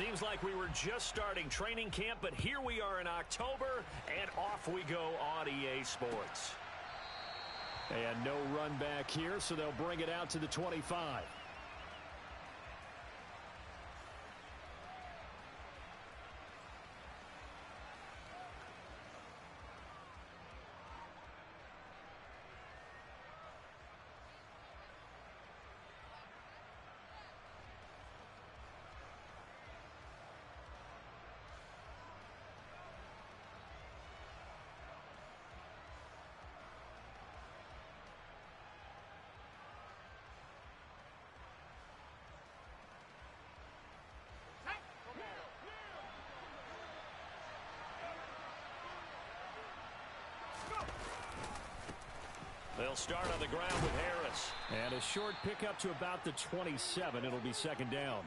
Seems like we were just starting training camp, but here we are in October, and off we go on EA Sports. And no run back here, so they'll bring it out to the 25. They'll start on the ground with Harris. And a short pickup to about the 27. It'll be second down.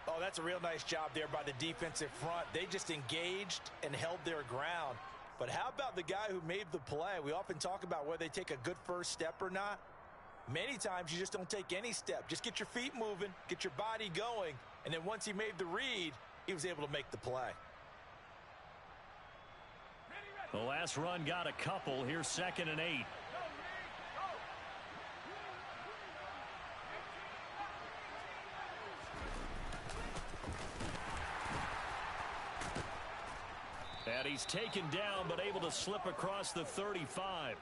Oh, that's a real nice job there by the defensive front. They just engaged and held their ground. But how about the guy who made the play? We often talk about whether they take a good first step or not. Many times you just don't take any step. Just get your feet moving, get your body going, and then once he made the read, he was able to make the play. The last run got a couple. Here's 2nd and 8. And he's taken down, but able to slip across the 35.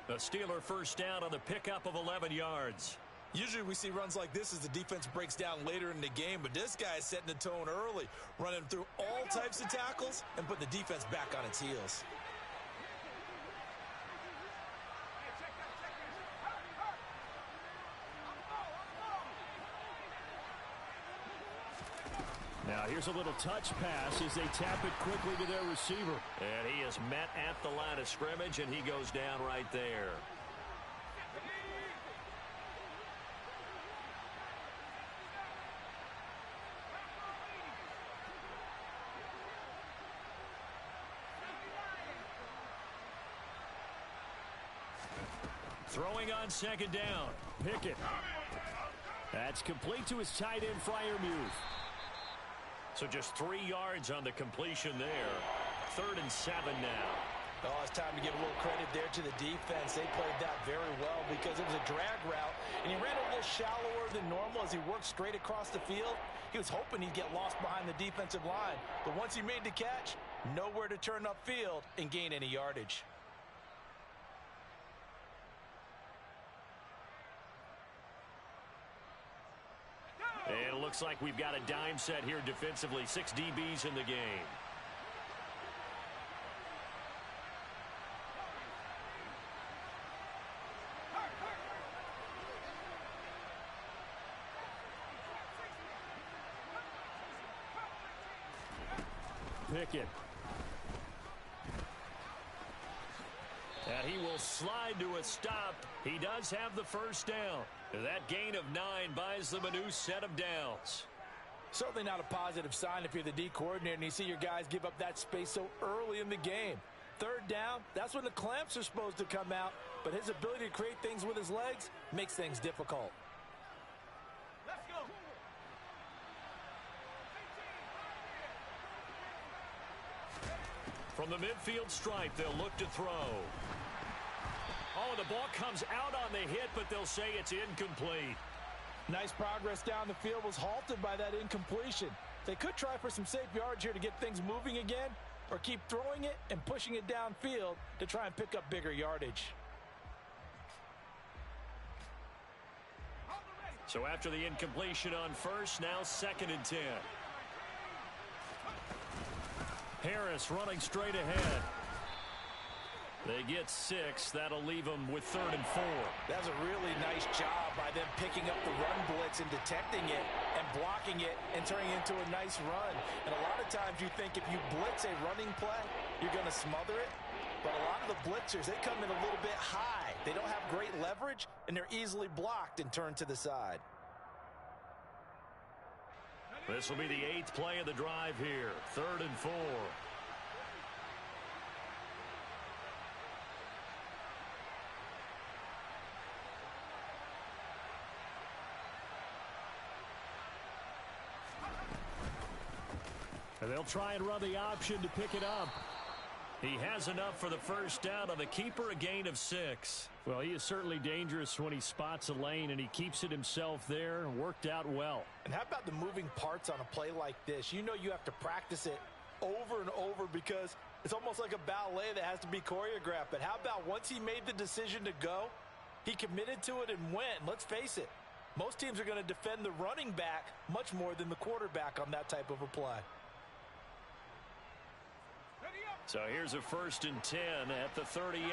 The Steeler first down on the pickup of 11 yards. Usually we see runs like this as the defense breaks down later in the game, but this guy is setting the tone early, running through all types of tackles and put the defense back on its heels. Now here's a little touch pass as they tap it quickly to their receiver. And he is met at the line of scrimmage, and he goes down right there. Throwing on 2nd down. Pickett. That's complete to his tight end, Freiermuth. So just 3 yards on the completion there. 3rd and 7 now. Oh, it's time to give a little credit there to the defense. They played that very well because it was a drag route, and he ran a little shallower than normal as he worked straight across the field. He was hoping he'd get lost behind the defensive line, but once he made the catch, nowhere to turn upfield and gain any yardage. And it looks like we've got a dime set here defensively. 6 DBs in the game. Pickett. And he will slide to a stop. He does have the first down. That gain of 9 buys them a new set of downs. Certainly not a positive sign if you're the D coordinator and you see your guys give up that space so early in the game. 3rd down, that's when the clamps are supposed to come out, but his ability to create things with his legs makes things difficult. Let's go. From the midfield stripe, they'll look to throw. Oh, the ball comes out on the hit, but they'll say it's incomplete. Nice progress down the field was halted by that incompletion. They could try for some safe yards here to get things moving again, or keep throwing it and pushing it downfield to try and pick up bigger yardage. So after the incompletion on first, now 2nd and 10. Harris running straight ahead. They get 6. That'll leave them with 3rd and 4. That's a really nice job by them picking up the run blitz and detecting it and blocking it and turning it into a nice run. And a lot of times you think if you blitz a running play, you're going to smother it. But a lot of the blitzers, they come in a little bit high. They don't have great leverage, and they're easily blocked and turned to the side. This will be the 8th play of the drive here. 3rd and 4. And they'll try and run the option to pick it up. He has enough for the first down on the keeper, a gain of 6. Well, he is certainly dangerous when he spots a lane, and he keeps it himself there. Worked out well. And how about the moving parts on a play like this? You know you have to practice it over and over because it's almost like a ballet that has to be choreographed. But how about once he made the decision to go, he committed to it and went. Let's face it, most teams are going to defend the running back much more than the quarterback on that type of a play. So here's a 1st and 10 at the 38.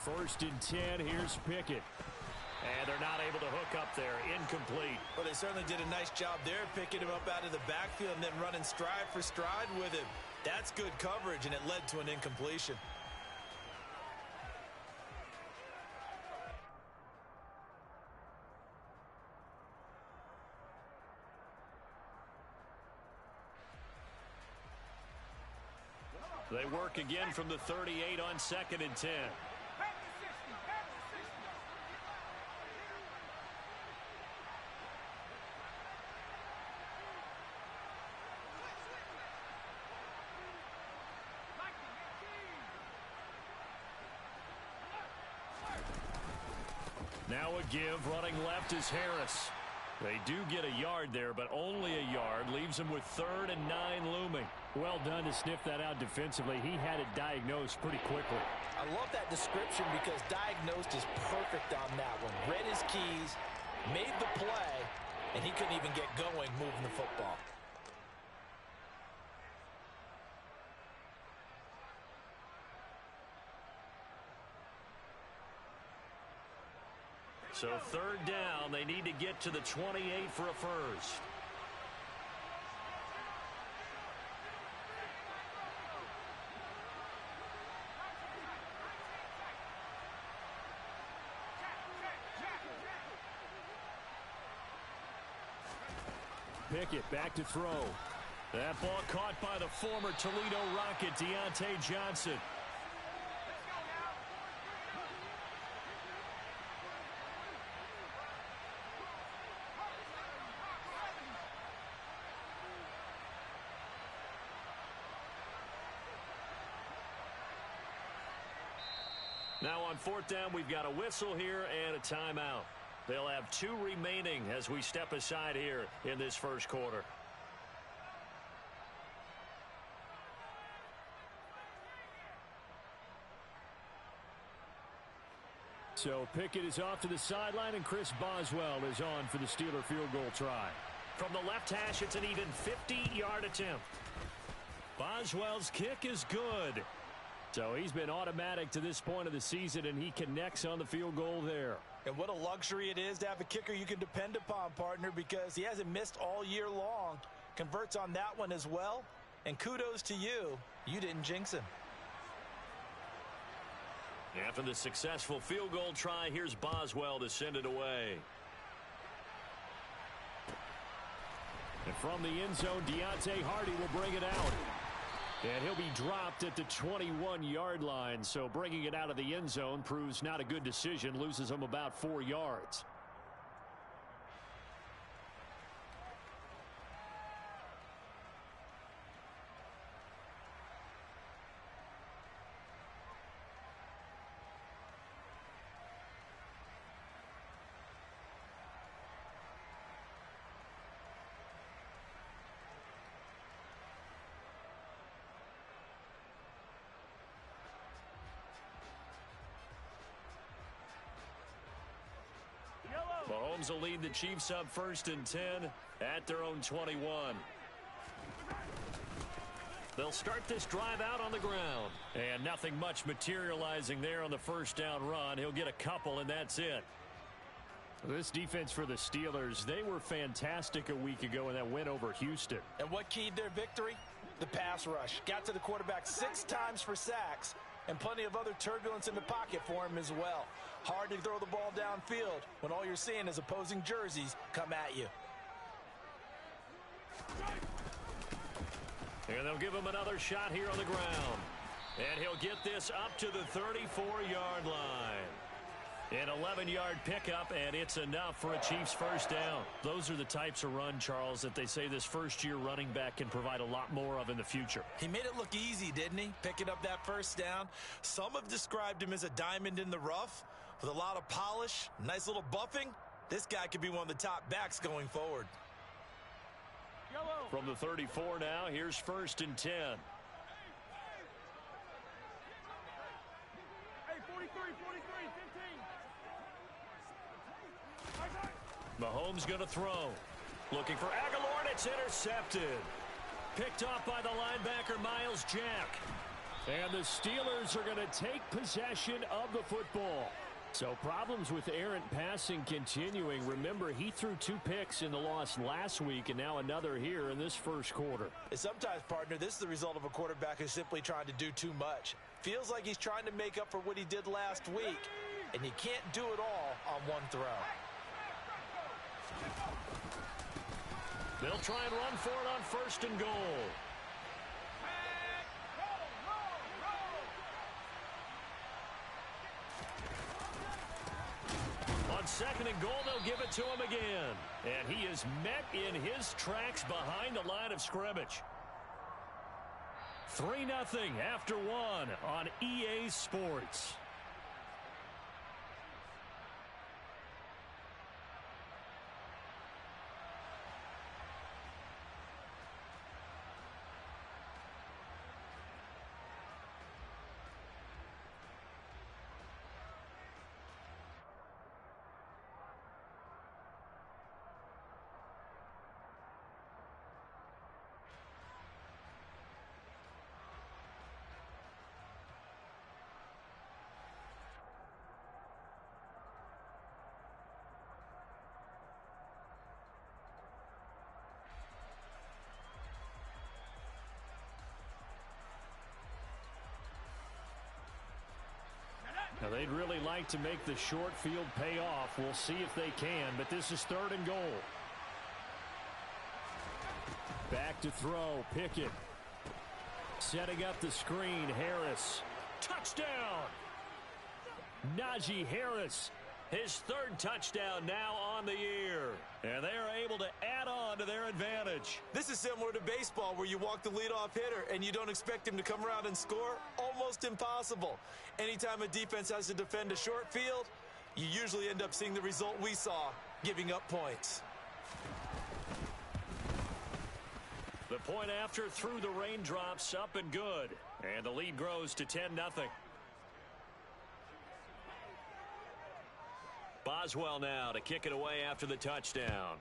1st and 10, here's Pickett. And they're not able to hook up there. Incomplete. Well, they certainly did a nice job there, picking him up out of the backfield and then running stride for stride with him. That's good coverage, and it led to an incompletion. They work again from the 38 on 2nd and 10. Now a give, running left is Harris. They do get a yard there, but only a yard. Leaves them with 3rd and 9 looming. Well done to sniff that out defensively. He had it diagnosed pretty quickly. I love that description because diagnosed is perfect on that one. Read his keys, made the play, and he couldn't even get going moving the football. So 3rd down, they need to get to the 28 for a first. Pickett back to throw. That ball caught by the former Toledo Rocket, Deontay Johnson. Now on 4th down, we've got a whistle here and a timeout. They'll have 2 remaining as we step aside here in this first quarter. So Pickett is off to the sideline, and Chris Boswell is on for the Steeler field goal try. From the left hash, it's an even 50-yard attempt. Boswell's kick is good. So he's been automatic to this point of the season, and he connects on the field goal there. And what a luxury it is to have a kicker you can depend upon, partner, because he hasn't missed all year long. Converts on that one as well. And kudos to you. You didn't jinx him. After the successful field goal try, here's Boswell to send it away. And from the end zone, Deontay Hardy will bring it out. And he'll be dropped at the 21-yard line, so bringing it out of the end zone proves not a good decision, loses him about 4 yards. Mahomes will lead the Chiefs up 1st and 10 at their own 21. They'll start this drive out on the ground. And nothing much materializing there on the first down run. He'll get a couple, and that's it. This defense for the Steelers, they were fantastic a week ago in that win over Houston. And what keyed their victory? The pass rush. Got to the quarterback 6 times for sacks, and plenty of other turbulence in the pocket for him as well. Hard to throw the ball downfield when all you're seeing is opposing jerseys come at you. And they'll give him another shot here on the ground. And he'll get this up to the 34-yard line. An 11-yard pickup, and it's enough for a Chiefs first down. Those are the types of run, Charles, that they say this first-year running back can provide a lot more of in the future. He made it look easy, didn't he? Picking up that first down. Some have described him as a diamond in the rough with a lot of polish, nice little buffing. This guy could be one of the top backs going forward. From the 34 now, here's 1st and 10. Hey, 43, 15. Mahomes going to throw. Looking for Aguilar, and it's intercepted. Picked off by the linebacker, Miles Jack. And the Steelers are going to take possession of the football. So problems with errant passing continuing. Remember, he threw 2 picks in the loss last week, and now another here in this first quarter. And sometimes, partner, this is the result of a quarterback who's simply trying to do too much. Feels like he's trying to make up for what he did last week, and you can't do it all on one throw. They'll try and run for it on 1st and goal. On 2nd and goal, they'll give it to him again. And he is met in his tracks behind the line of scrimmage. 3-0 after 1 on EA Sports. Now, they'd really like to make the short field pay off. We'll see if they can, but this is 3rd and goal. Back to throw, Pickett. Setting up the screen, Harris. Touchdown! Najee Harris, his 3rd touchdown now on the year. And they're able to add on to their advantage. This is similar to baseball where you walk the leadoff hitter and you don't expect him to come around and score. Almost impossible. Anytime a defense has to defend a short field, you usually end up seeing the result we saw, giving up points. The point after through the raindrops, up and good. And the lead grows to 10-0. Boswell now to kick it away after the touchdown.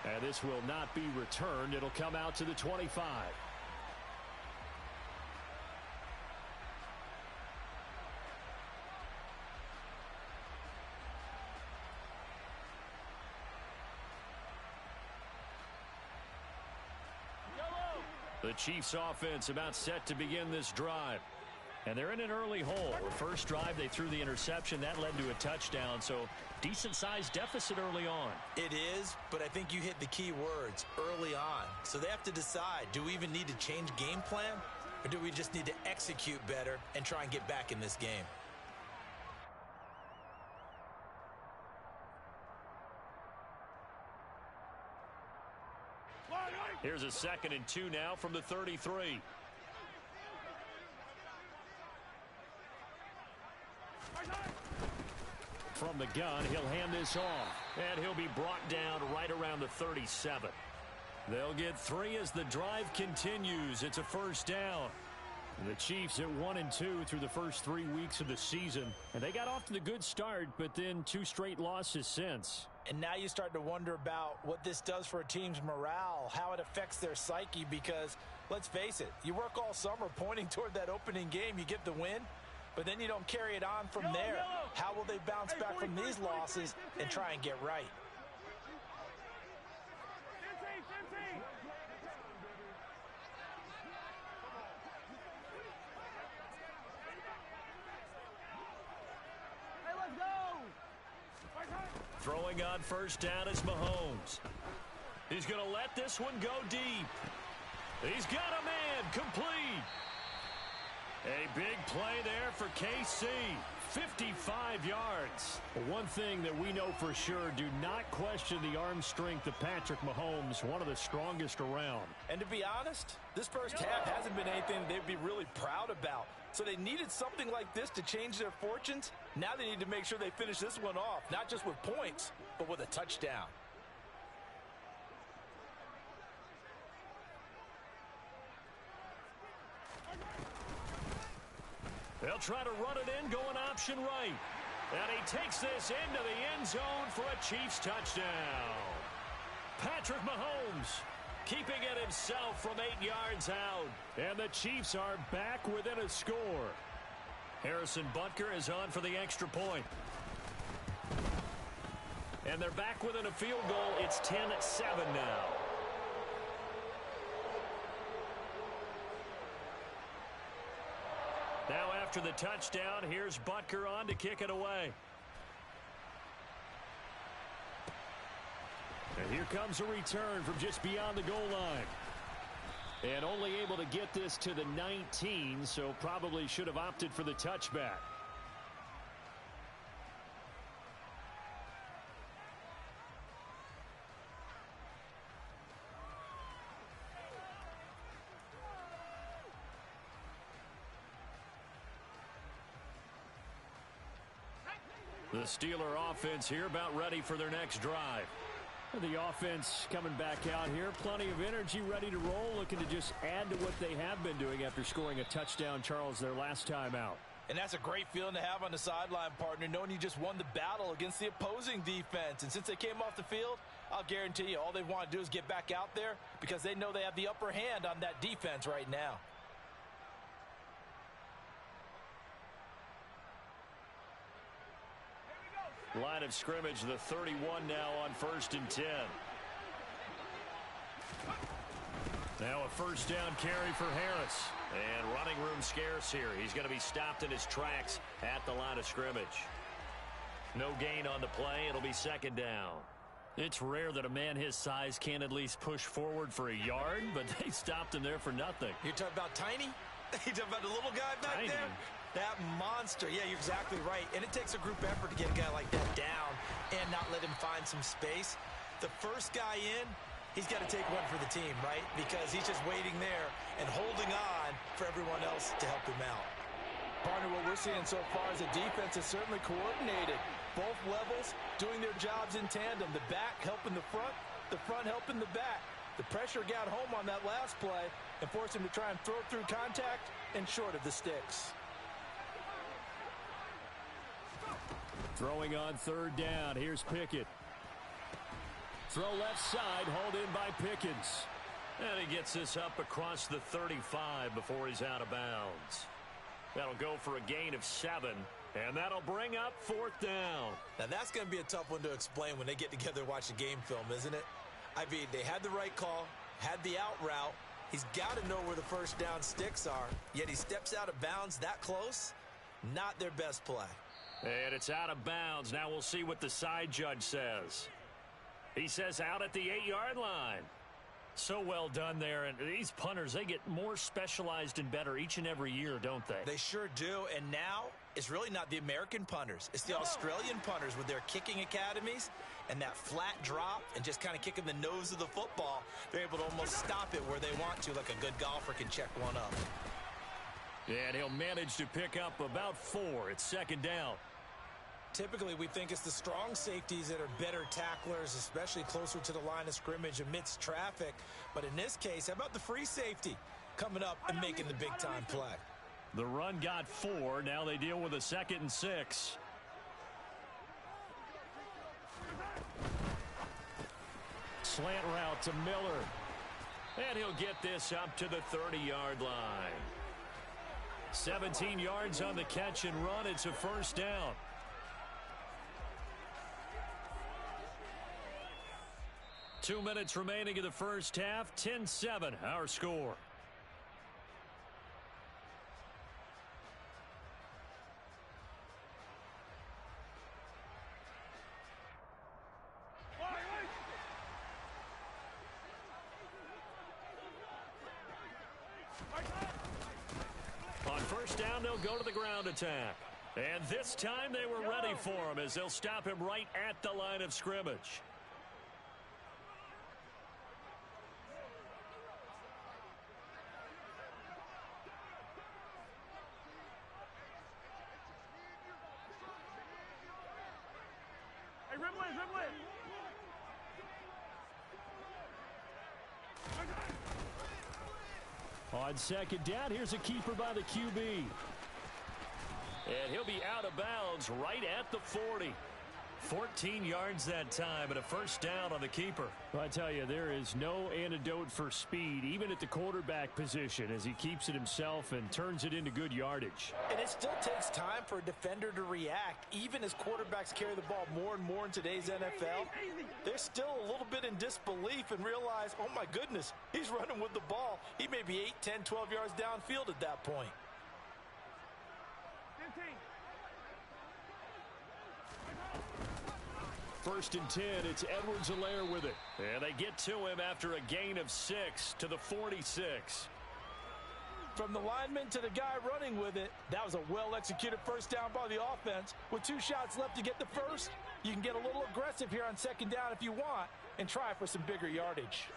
And this will not be returned. It'll come out to the 25. The Chiefs offense about set to begin this drive. And they're in an early hole. The first drive, they threw the interception. That led to a touchdown, so decent-sized deficit early on. It is, but I think you hit the key words, early on. So they have to decide, do we even need to change game plan, or do we just need to execute better and try and get back in this game? Here's a 2nd and 2 now from the 33. From the gun, he'll hand this off, and he'll be brought down right around the 37. They'll get 3 as the drive continues. It's a first down. The Chiefs at 1-2 through the first 3 weeks of the season, and they got off to the good start, but then 2 straight losses since. And now you start to wonder about what this does for a team's morale, how it affects their psyche, because let's face it, you work all summer pointing toward that opening game, you get the win, but then you don't carry it on from there. How will they bounce back from these losses and try and get right? Throwing on first down is Mahomes. He's going to let this one go deep. He's got a man complete. A big play there for KC. 55 yards. One thing that we know for sure, do not question the arm strength of Patrick Mahomes, one of the strongest around. And to be honest, this first half hasn't been anything they'd be really proud about. So they needed something like this to change their fortunes. Now they need to make sure they finish this one off, not just with points, but with a touchdown. They'll try to run it in, going option right. And he takes this into the end zone for a Chiefs touchdown. Patrick Mahomes keeping it himself from 8 yards out. And the Chiefs are back within a score. Harrison Butker is on for the extra point. And they're back within a field goal. It's 10-7 now. Now after the touchdown, here's Butker on to kick it away. And here comes a return from just beyond the goal line. And only able to get this to the 19, so probably should have opted for the touchback. The Steeler offense here about ready for their next drive. The offense coming back out here. Plenty of energy, ready to roll, looking to just add to what they have been doing after scoring a touchdown, Charles, their last time out. And that's a great feeling to have on the sideline, partner, knowing you just won the battle against the opposing defense. And since they came off the field, I'll guarantee you all they want to do is get back out there because they know they have the upper hand on that defense right now. Line of scrimmage, the 31 now on 1st and 10. Now a first down carry for Harris. And running room scarce here. He's going to be stopped in his tracks at the line of scrimmage. No gain on the play. It'll be 2nd down. It's rare that a man his size can't at least push forward for a yard, but they stopped him there for nothing. You're talking about tiny? You're talking about the little guy back Tiny. there? That monster. Yeah, you're exactly right. And it takes a group effort to get a guy like that down and not let him find some space. The first guy in, he's got to take one for the team, right? Because he's just waiting there and holding on for everyone else to help him out. Partner, what we're seeing so far is the defense is certainly coordinated. Both levels doing their jobs in tandem. The back helping the front helping the back. The pressure got home on that last play and forced him to try and throw through contact and short of the sticks. Throwing on 3rd down. Here's Pickett. Throw left side, hauled in by Pickens. And he gets this up across the 35 before he's out of bounds. That'll go for a gain of 7. And that'll bring up 4th down. Now that's going to be a tough one to explain when they get together and watch the game film, isn't it? I mean, they had the right call, had the out route. He's got to know where the first down sticks are. Yet he steps out of bounds that close. Not their best play. And it's out of bounds. Now we'll see what the side judge says. He says out at the 8-yard line. So well done there. And these punters, they get more specialized and better each and every year, don't they? They sure do. And now it's really not the American punters. It's the Australian punters with their kicking academies and that flat drop and just kind of kicking the nose of the football. They're able to almost stop it where they want to, like a good golfer can check one up. And he'll manage to pick up about 4. It's 2nd down. Typically, we think it's the strong safeties that are better tacklers, especially closer to the line of scrimmage amidst traffic. But in this case, how about the free safety coming up and making the big-time play? The run got 4. Now they deal with a 2nd and 6. Slant route to Miller. And he'll get this up to the 30-yard line. 17 yards on the catch and run. It's a 1st down. Two minutes remaining in the first half. 10-7, our score. On First down, they'll go to the ground attack. And this time they were ready for him as they'll stop him right at the line of scrimmage. Hey, dribble it, dribble it. On second down, here's a keeper by the QB. And he'll be out of bounds right at the 40. 14 yards that time and a first down on the keeper. I tell you, there is no antidote for speed, even at the quarterback position, as he keeps it himself and turns it into good yardage. And it still takes time for a defender to react, even as quarterbacks carry the ball more and more in today's NFL. They're still a little bit in disbelief and realize, oh my goodness, he's running with the ball. He may be 8, 10, 12 yards downfield at that point. 15. First and 10, it's Edwards-Helaire with it. And they get to him after a gain of 6 to the 46. From the lineman to the guy running with it, that was a well-executed first down by the offense. With 2 shots left to get the first, you can get a little aggressive here on second down if you want and try for some bigger yardage.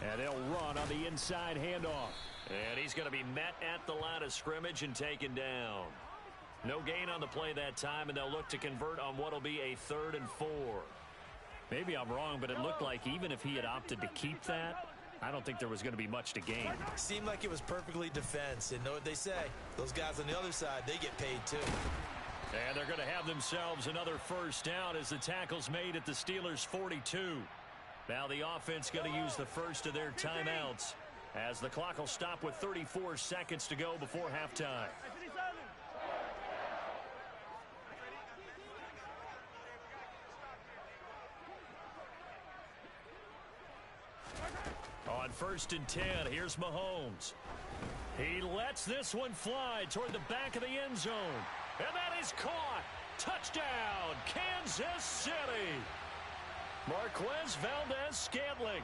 And they'll run on the inside handoff. And he's going to be met at the line of scrimmage and taken down. No gain on the play that time, and they'll look to convert on what will be a 3rd and 4. Maybe I'm wrong, but it looked like even if he had opted to keep that, I don't think there was going to be much to gain. Seemed like it was perfectly defense, and know what they say. Those guys on the other side, they get paid too. And they're going to have themselves another first down as the tackle's made at the Steelers' 42. Now the offense going to use the first of their timeouts as the clock will stop with 34 seconds to go before halftime. On first and 10, here's Mahomes. He lets this one fly toward the back of the end zone. And that is caught. Touchdown, Kansas City. Marquez Valdez-Scantling,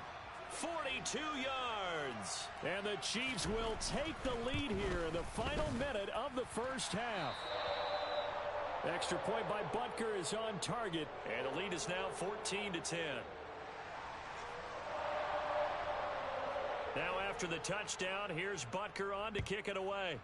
42 yards. And the Chiefs will take the lead here in the final minute of the first half. Extra point by Butker is on target. And the lead is now 14-10. Now after the touchdown, here's Butker on to kick it away.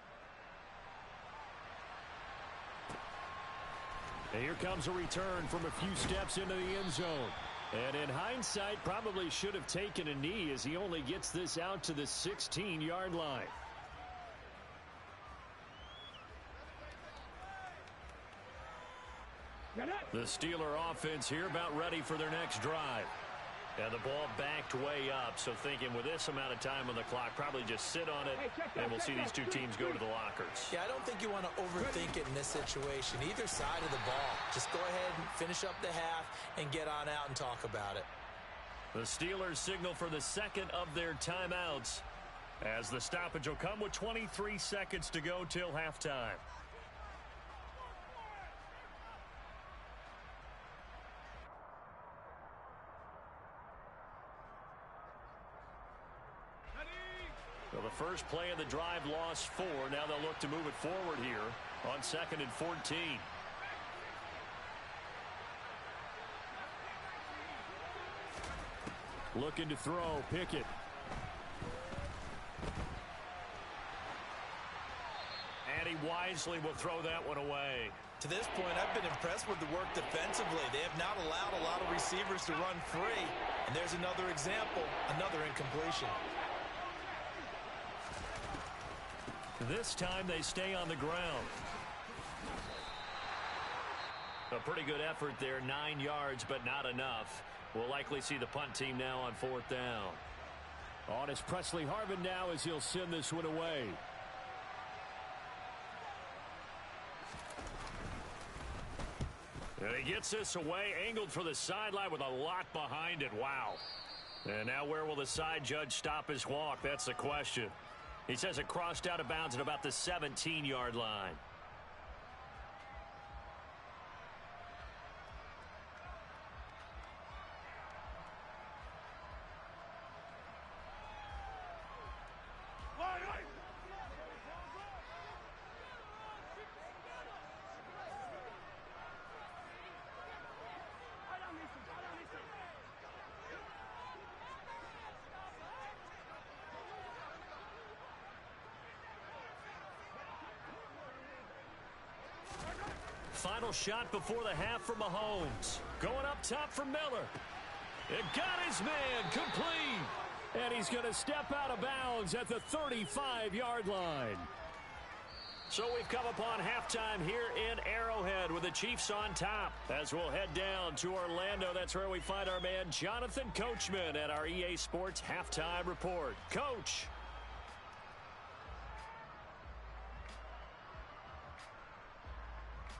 And here comes a return from a few steps into the end zone. And in hindsight, probably should have taken a knee as he only gets this out to the 16-yard line. The Steeler offense here about ready for their next drive. And the ball backed way up, so thinking with this amount of time on the clock, probably just sit on it, and we'll see these two teams go to the lockers. Yeah, I don't think you want to overthink it in this situation. Either side of the ball. Just go ahead and finish up the half and get on out and talk about it. The Steelers signal for the second of their timeouts as the stoppage will come with 23 seconds to go till halftime. Well, the first play of the drive lost 4. Now they'll look to move it forward here on 2nd and 14. Looking to throw. Pickett. And he wisely will throw that one away. To this point, I've been impressed with the work defensively. They have not allowed a lot of receivers to run free. And there's another example, another incompletion. This time they stay on the ground. A pretty good effort there, 9 yards, but not enough. We'll likely see the punt team now on 4th down. On is Presley Harvin now as he'll send this one away. And he gets this away, angled for the sideline with a lot behind it. Wow. And now where will the side judge stop his walk? That's the question. He says it crossed out of bounds at about the 17-yard line. final shot before the half for Mahomes. Going up top for Miller. It got his man complete. And he's going to step out of bounds at the 35-yard line. So we've come upon halftime here in Arrowhead with the Chiefs on top. As we'll head down to Orlando, that's where we find our man Jonathan Coachman at our EA Sports Halftime Report. Coach.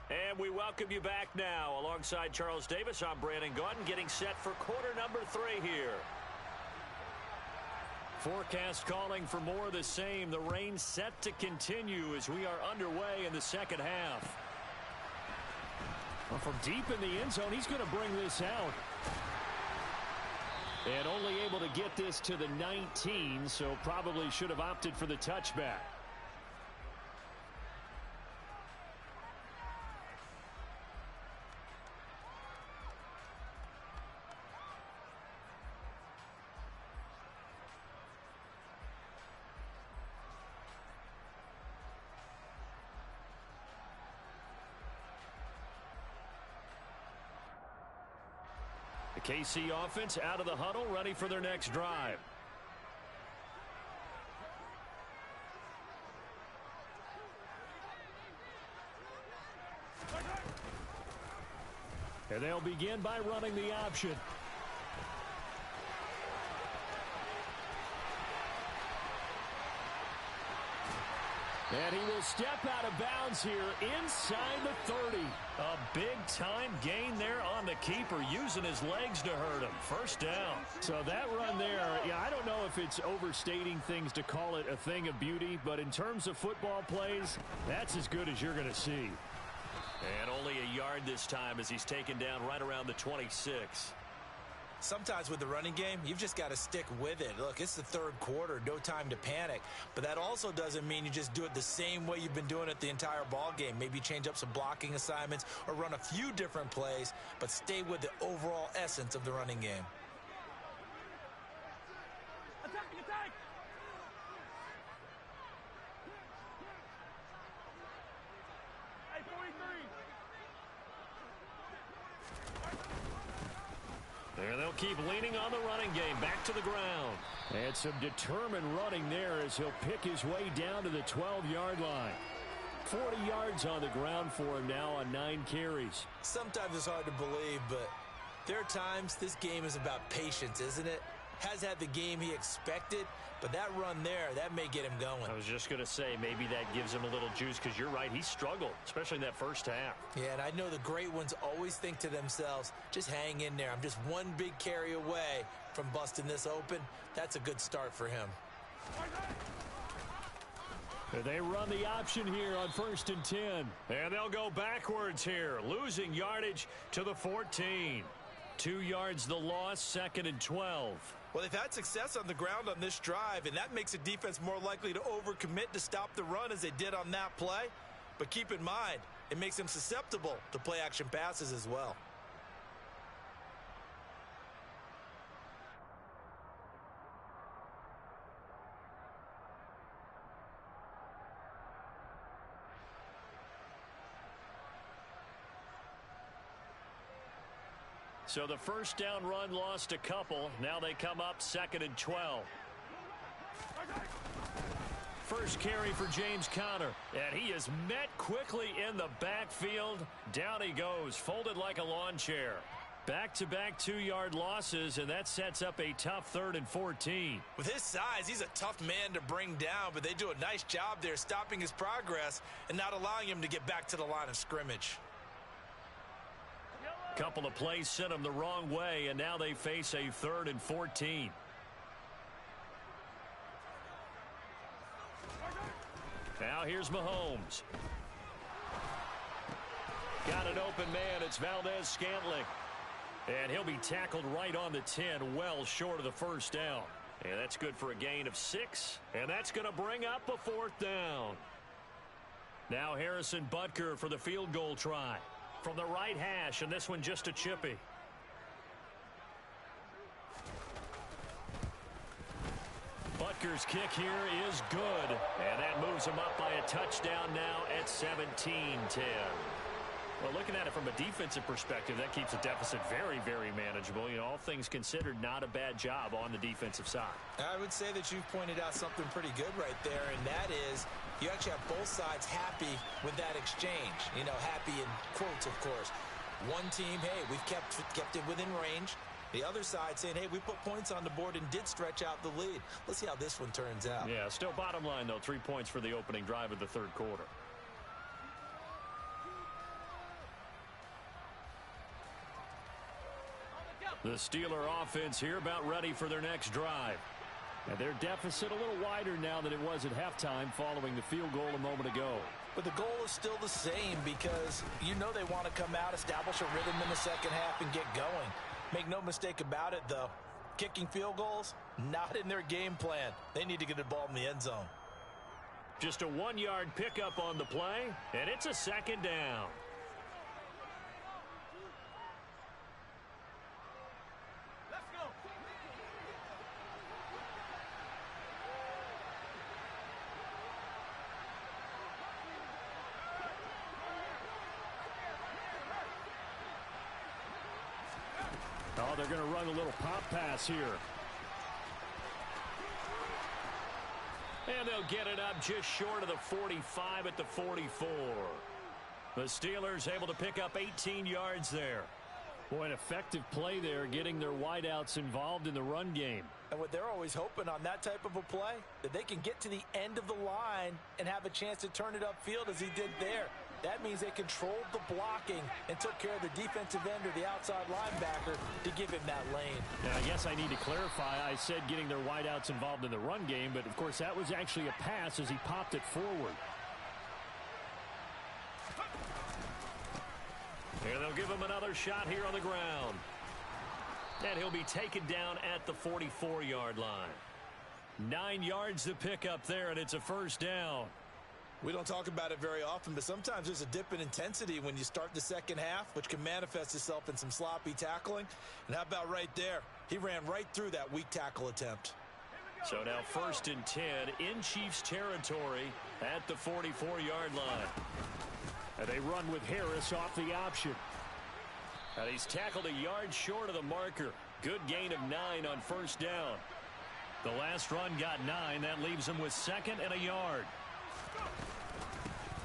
And we welcome you back now. Alongside Charles Davis, I'm Brandon Gaudin, getting set for quarter number 3 here. Forecast calling for more of the same. The rain set to continue as we are underway in the second half. Well, from deep in the end zone, he's going to bring this out. And only able to get this to the 19, so probably should have opted for the touchback. The KC offense out of the huddle, ready for their next drive. And they'll begin by running the option. And he will step out of bounds here inside the 30. A big-time gain there on the keeper, using his legs to hurt him. First down. So that run there, yeah, I don't know if it's overstating things to call it a thing of beauty, but in terms of football plays, that's as good as you're going to see. And only a yard this time as he's taken down right around the 26. Sometimes with the running game, you've just got to stick with it. Look, it's the third quarter, no time to panic. But that also doesn't mean you just do it the same way you've been doing it the entire ball game. Maybe change up some blocking assignments or run a few different plays, but stay with the overall essence of the running game. Attack! Attack! Hey, 43! And they'll keep leaning on the running game. Back to the ground. And some determined running there as he'll pick his way down to the 12-yard line. 40 yards on the ground for him now on 9 carries. Sometimes it's hard to believe, but there are times this game is about patience, isn't it? Has had the game he expected, but that run there, that may get him going. I was just going to say, maybe that gives him a little juice, because you're right, he struggled, especially in that first half. Yeah, and I know the great ones always think to themselves, just hang in there. I'm just one big carry away from busting this open. That's a good start for him. They run the option here on 1st and 10. And they'll go backwards here, losing yardage to the 14. 2 yards the loss, 2nd and 12. Well, they've had success on the ground on this drive, and that makes a defense more likely to overcommit to stop the run as they did on that play. But keep in mind, it makes them susceptible to play-action passes as well. So the first down run lost a couple. Now they come up 2nd and 12. First carry for James Conner. And he is met quickly in the backfield. Down he goes, folded like a lawn chair. Back-to-back 2-yard losses, and that sets up a tough 3rd and 14. With his size, he's a tough man to bring down, but they do a nice job there stopping his progress and not allowing him to get back to the line of scrimmage. Couple of plays sent them the wrong way, and now they face a 3rd and 14. Now here's Mahomes. Got an open man. It's Valdez-Scantling. And he'll be tackled right on the 10, well short of the first down. And that's good for a gain of 6. And that's going to bring up a 4th down. Now Harrison Butker for the field goal try. From the right hash, and this one just a chippy. Butker's kick here is good. And that moves him up by a touchdown now at 17-10. Well, looking at it from a defensive perspective, that keeps the deficit very, very manageable. You know, all things considered, not a bad job on the defensive side. I would say that you've pointed out something pretty good right there, and that is you actually have both sides happy with that exchange. You know, happy in quotes, of course. One team, hey, we've kept it within range. The other side saying, hey, we put points on the board and did stretch out the lead. Let's see how this one turns out. Yeah, still bottom line, though, 3 points for the opening drive of the third quarter. The Steeler offense here about ready for their next drive. And their deficit a little wider now than it was at halftime following the field goal a moment ago. But the goal is still the same because you know they want to come out, establish a rhythm in the second half, and get going. Make no mistake about it, though. Kicking field goals, not in their game plan. They need to get the ball in the end zone. Just a 1-yard pickup on the play, and it's a second down. Oh, they're going to run a little pop pass here. And they'll get it up just short of the 45 at the 44. The Steelers able to pick up 18 yards there. Boy, an effective play there, getting their wideouts involved in the run game. And what they're always hoping on that type of a play, that they can get to the end of the line and have a chance to turn it upfield as he did there. That means they controlled the blocking and took care of the defensive end or the outside linebacker to give him that lane. Now, I guess I need to clarify. I said getting their wideouts involved in the run game, but of course that was actually a pass as he popped it forward. And they'll give him another shot here on the ground. And he'll be taken down at the 44-yard line. 9 yards to pick up there, and it's a first down. We don't talk about it very often, but sometimes there's a dip in intensity when you start the second half, which can manifest itself in some sloppy tackling. And how about right there? He ran right through that weak tackle attempt. So now 1st and 10 in Chiefs territory at the 44-yard line. And they run with Harris off the option. And he's tackled a yard short of the marker. Good gain of 9 on first down. The last run got 9. That leaves him with 2nd and a yard.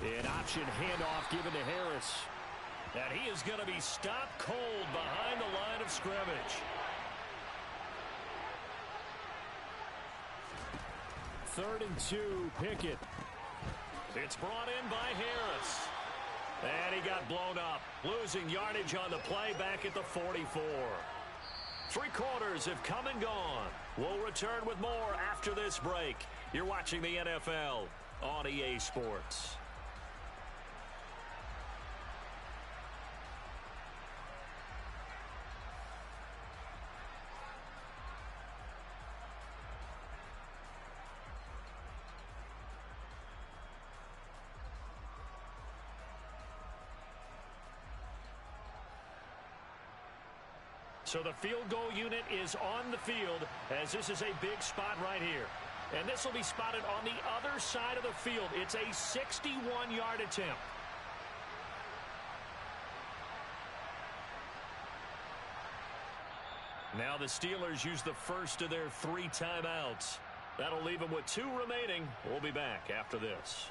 An option handoff given to Harris. And he is going to be stopped cold behind the line of scrimmage. 3rd and 2, Pickett. It's brought in by Harris. And he got blown up, losing yardage on the play back at the 44. 3 quarters have come and gone. We'll return with more after this break. You're watching the NFL on EA Sports. So the field goal unit is on the field as this is a big spot right here. And this will be spotted on the other side of the field. It's a 61-yard attempt. Now the Steelers use the first of their 3 timeouts. That'll leave them with 2 remaining. We'll be back after this.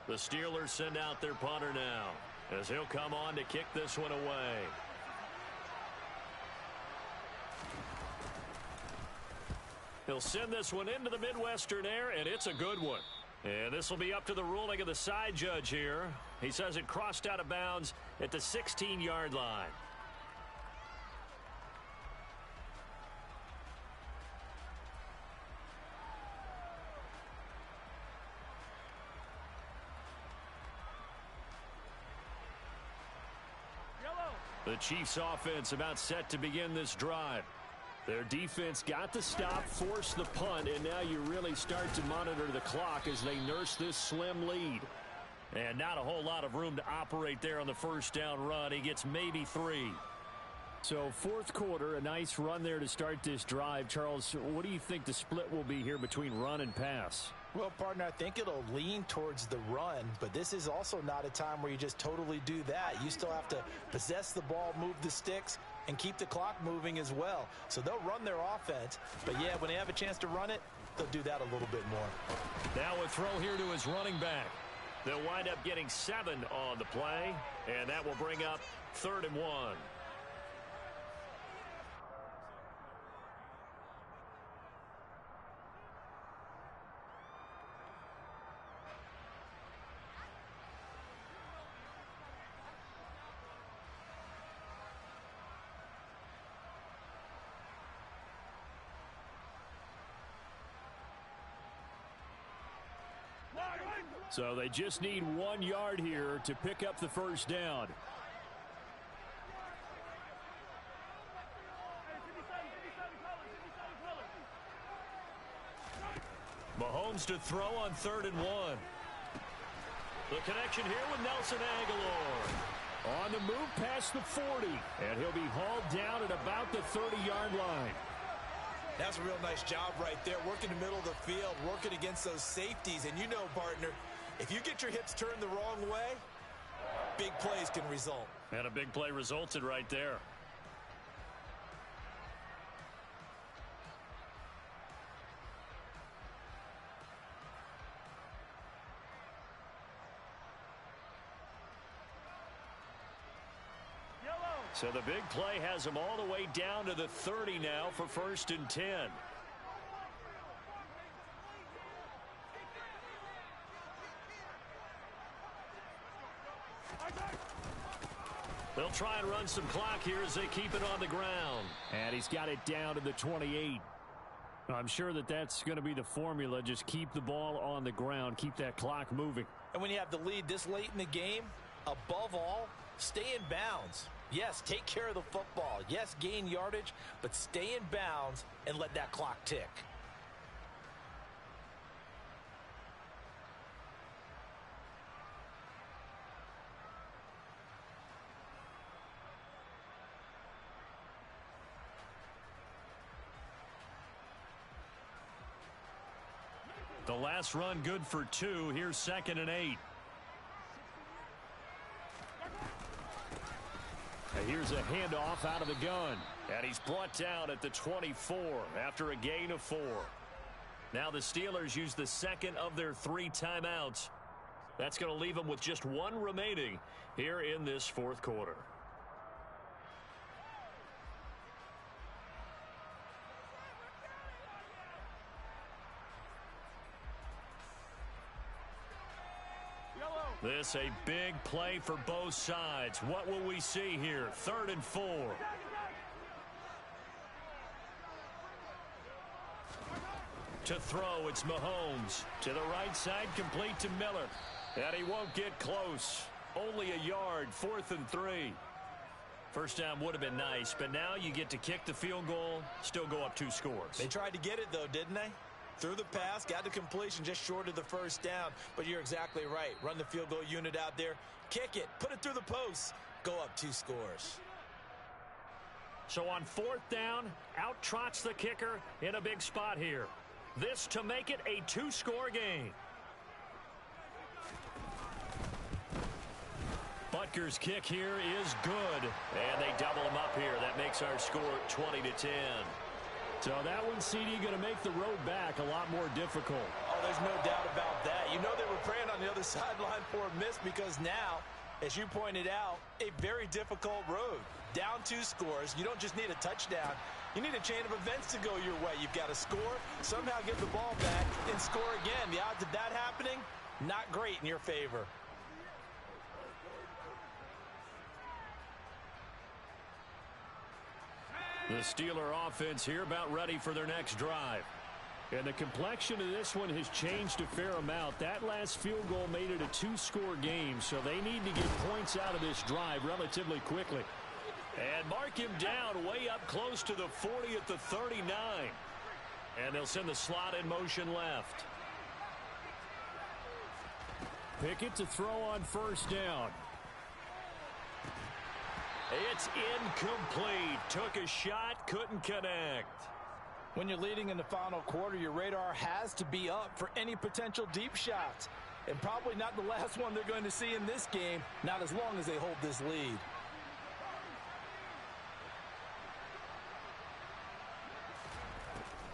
The Steelers send out their punter now as he'll come on to kick this one away. He'll send this one into the Midwestern air, and it's a good one. And this will be up to the ruling of the side judge here. He says it crossed out of bounds at the 16-yard line. The Chiefs offense about set to begin this drive. Their defense got the stop, forced the punt, and now you really start to monitor the clock as they nurse this slim lead. And not a whole lot of room to operate there on the first down run. He gets maybe 3. So fourth quarter, a nice run there to start this drive. Charles, what do you think the split will be here between run and pass? Well, partner, I think it'll lean towards the run, but this is also not a time where you just totally do that. You still have to possess the ball, move the sticks, and keep the clock moving as well. So they'll run their offense, but yeah, when they have a chance to run it, they'll do that a little bit more. Now a throw here to his running back. They'll wind up getting 7 on the play, and that will bring up 3rd and 1. So they just need 1 yard here to pick up the first down. Mahomes to throw on 3rd and 1. The connection here with Nelson Aguilar. On the move past the 40, and he'll be hauled down at about the 30-yard line. That's a real nice job right there, working the middle of the field, working against those safeties. And you know, partner, if you get your hips turned the wrong way, big plays can result. And a big play resulted right there. So the big play has him all the way down to the 30 now for 1st and 10. They'll try and run some clock here as they keep it on the ground. And he's got it down to the 28. I'm sure that that's going to be the formula. Just keep the ball on the ground. Keep that clock moving. And when you have the lead this late in the game, above all, stay in bounds. Yes, take care of the football. Yes, gain yardage, but stay in bounds and let that clock tick. The last run good for 2. Here's 2nd and 8. And here's a handoff out of the gun. And he's brought down at the 24 after a gain of 4. Now the Steelers use the 2nd of their 3 timeouts. That's going to leave them with just 1 remaining here in this 4th quarter. This a big play for both sides. What will we see here? 3rd and 4. To throw, it's Mahomes. To the right side, complete to Miller. And he won't get close. Only a yard, 4th and 3. First down would have been nice, but now you get to kick the field goal, still go up 2 scores. They tried to get it, though, didn't they? Threw the pass, got the completion just short of the first down. But you're exactly right. Run the field goal unit out there. Kick it. Put it through the posts. Go up 2 scores. So on 4th down, out trots the kicker in a big spot here. This to make it a 2-score game. Butker's kick here is good. And they double him up here. That makes our score 20-10. So that one, CD, going to make the road back a lot more difficult. Oh, there's no doubt about that. You know they were praying on the other sideline for a miss because now, as you pointed out, a very difficult road. Down 2 scores. You don't just need a touchdown. You need a chain of events to go your way. You've got to score, somehow get the ball back, and score again. The odds of that happening, not great in your favor. The Steeler offense here about ready for their next drive. And the complexion of this one has changed a fair amount. That last field goal made it a 2-score game, so they need to get points out of this drive relatively quickly. And mark him down way up close to the 40 at the 39. And they'll send the slot in motion left. Pickett to throw on first down. It's incomplete. Took a shot, couldn't connect. When you're leading in the final quarter, your radar has to be up for any potential deep shots. And probably not the last one they're going to see in this game, not as long as they hold this lead.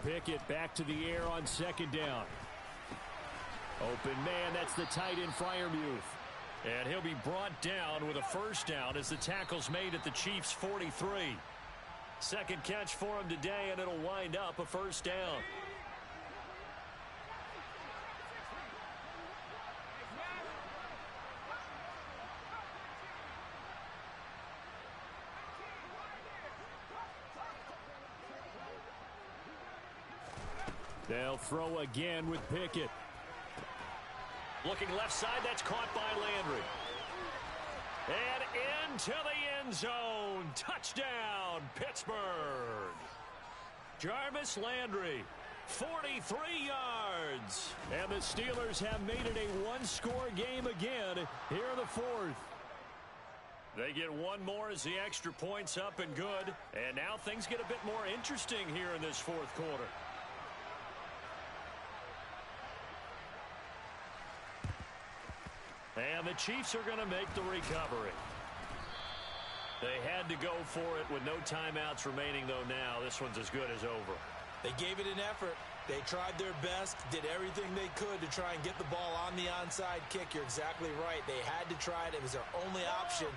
Pickett back to the air on second down. Open man, that's the tight end Freiermuth. And he'll be brought down with a first down as the tackle's made at the Chiefs' 43. Second catch for him today, and it'll wind up a first down. They'll throw again with Pickett. Looking left side, that's caught by Landry. And into the end zone. Touchdown, Pittsburgh. Jarvis Landry, 43 yards. And the Steelers have made it a one-score game again here in the fourth. They get one more as the extra point's up and good. And now things get a bit more interesting here in this fourth quarter. And the Chiefs are going to make the recovery. They had to go for it with no timeouts remaining, though now this one's as good as over. They gave it an effort. They tried their best, did everything they could to try and get the ball on the onside kick. You're exactly right. They had to try it. It was their only option.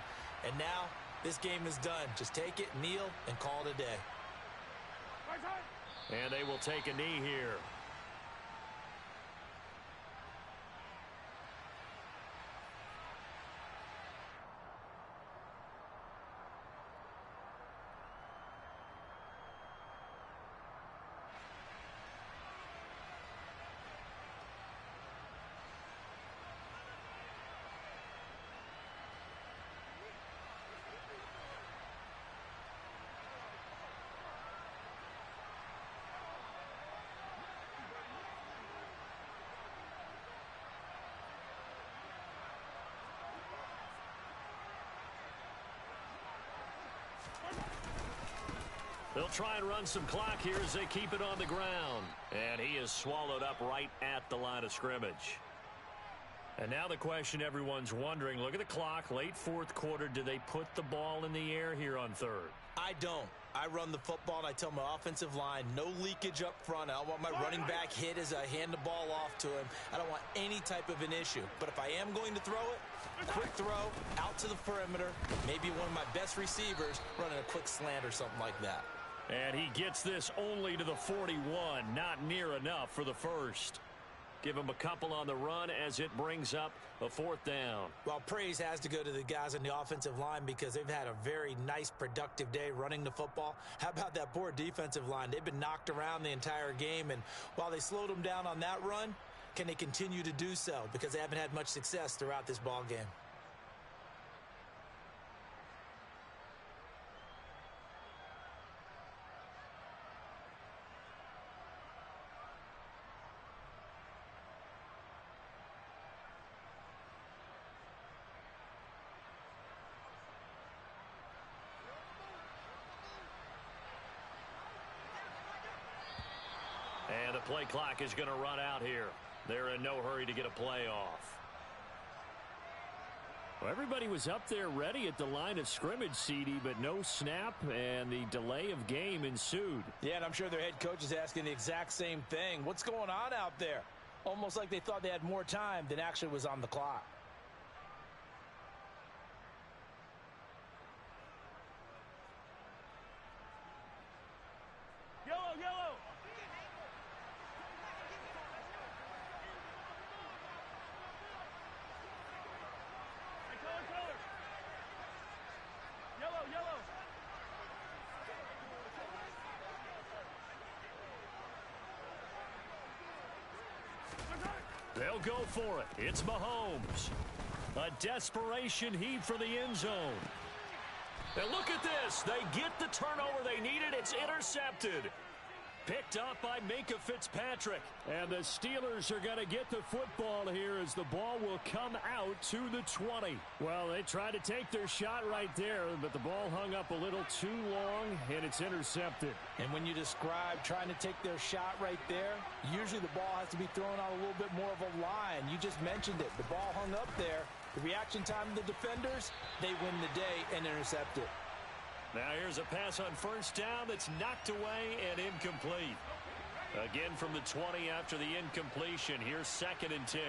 And now this game is done. Just take it, kneel, and call it a day. And they will take a knee here. They'll try and run some clock here as they keep it on the ground. And he is swallowed up right at the line of scrimmage. And now the question everyone's wondering, look at the clock, late fourth quarter, do they put the ball in the air here on third? I don't. I run the football, and I tell my offensive line, no leakage up front. I don't want my running back hit as I hand the ball off to him. I don't want any type of an issue. But if I am going to throw it, quick throw, out to the perimeter, maybe one of my best receivers running a quick slant or something like that. And he gets this only to the 41, not near enough for the first. Give him a couple on the run as it brings up a fourth down. Well, praise has to go to the guys on the offensive line because they've had a very nice, productive day running the football. How about that poor defensive line? They've been knocked around the entire game, and while they slowed them down on that run, can they continue to do so? Because they haven't had much success throughout this ball game. And the play clock is going to run out here. They're in no hurry to get a play off. Well, everybody was up there ready at the line of scrimmage, CD, but no snap, and the delay of game ensued. Yeah, and I'm sure their head coach is asking the exact same thing. What's going on out there? Almost like they thought they had more time than actually was on the clock. Yellow, yellow. Hey, color, color. Yellow, yellow. They'll go for it. It's Mahomes. A desperation heave for the end zone. And look at this. They get the turnover they needed. It's intercepted. Picked up by Minka Fitzpatrick. And the Steelers are going to get the football here as the ball will come out to the 20. Well, they tried to take their shot right there, but the ball hung up a little too long, and it's intercepted. And when you describe trying to take their shot right there, usually the ball has to be thrown on a little bit more of a line. You just mentioned it. The ball hung up there. The reaction time of the defenders, they win the day and intercept it. Now here's a pass on first down that's knocked away and incomplete. Again from the 20 after the incompletion. Here's 2nd and 10.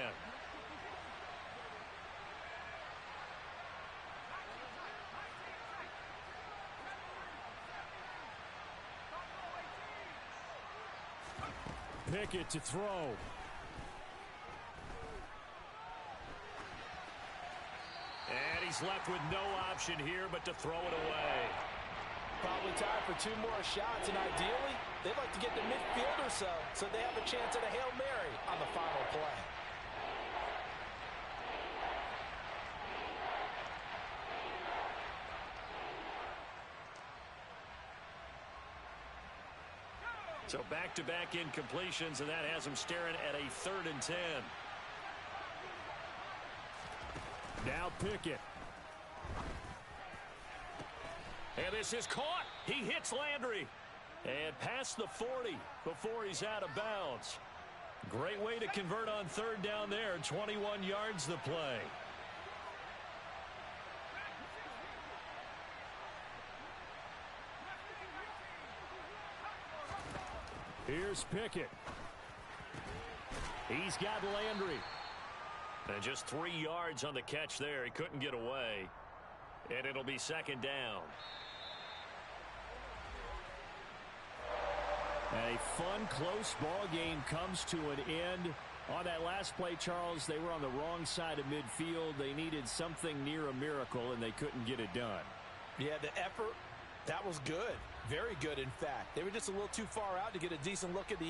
Pickett to throw. And he's left with no option here but to throw it away. Probably time for 2 more shots, and ideally, they'd like to get to midfield or so they have a chance at a Hail Mary on the final play. So back-to-back incompletions, and that has him staring at a 3rd and 10. Now Pickett. And this is caught. He hits Landry. And past the 40 before he's out of bounds. Great way to convert on 3rd down there. 21 yards the play. Here's Pickett. He's got Landry. And just 3 yards on the catch there. He couldn't get away. And it'll be 2nd down. A fun, close ball game comes to an end. On that last play, Charles, they were on the wrong side of midfield. They needed something near a miracle, and they couldn't get it done. Yeah, the effort, that was good. Very good, in fact. They were just a little too far out to get a decent look at the